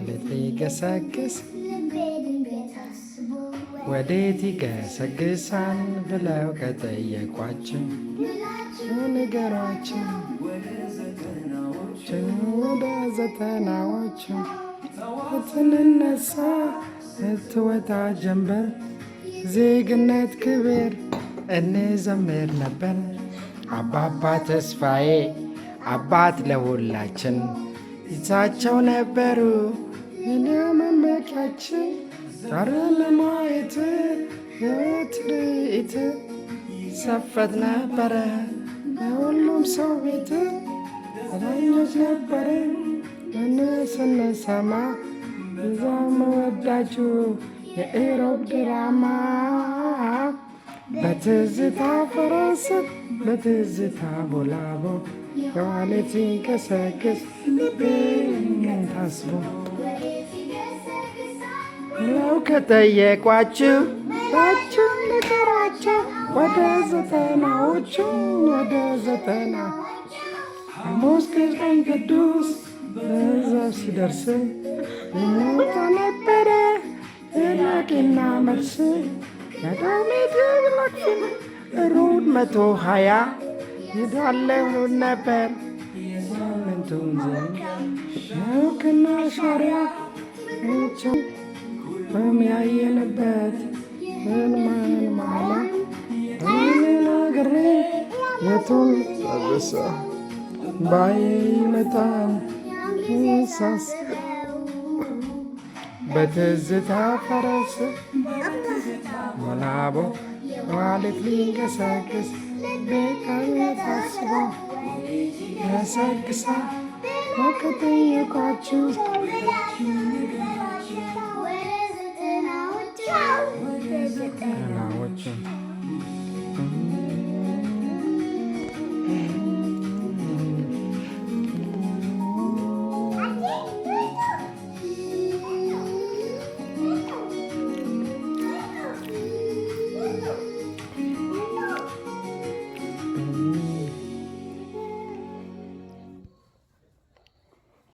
ሊገሰግስ ወዴት ይገሰግሳል ብለው ከጠየቋቸው ንገሯቸው። ወደ ዘጠናዎቹ ትንነሳ ትወጣ ጀንበር ዜግነት ክብር እንዘምር ነበር። አባባ ተስፋዬ አባት ለሁላችን ይዛቸው ነበሩ መመኪያችን። ዛሬን ለማየት ትርኢት ሰፈት ነበረ የሁሉም ሰው ቤት ዳኞች ነበረ ስንሰማ እዛ መወዳችሁ የኢሮብ ድራማ በትዝታ ፈረስ በትዝታ ቦላቦ የዋሌት ሲንቀሳቀስ ልቤን ታስቦ ብለው ከጠየቋችሁ ታችሁ ንገሯቸው። ወደ ዘጠናዎቹ ወደ ዘጠና ሐሙስ ቀን ቅዱስ በዛው ሲደርስ ይሞታ ነበረ ጥያቄና መልስ የዳዊት የብላክፊን ሩድ 120 ይዳለሁ ነበር ሳምንቱን ዘንድ ሸውክና ሻሪያ እችን በሚያየንበት ህልማን ማላ ነግሬ የቱን ጠብሳ ባዬ ይመጣል ሳስ በትዝታ ፈረስ ሞላቦ ዋሌት ሊንቀሳቀስ ቤቃል ታስቦ ያሰግሳ ከጠየቋችሁ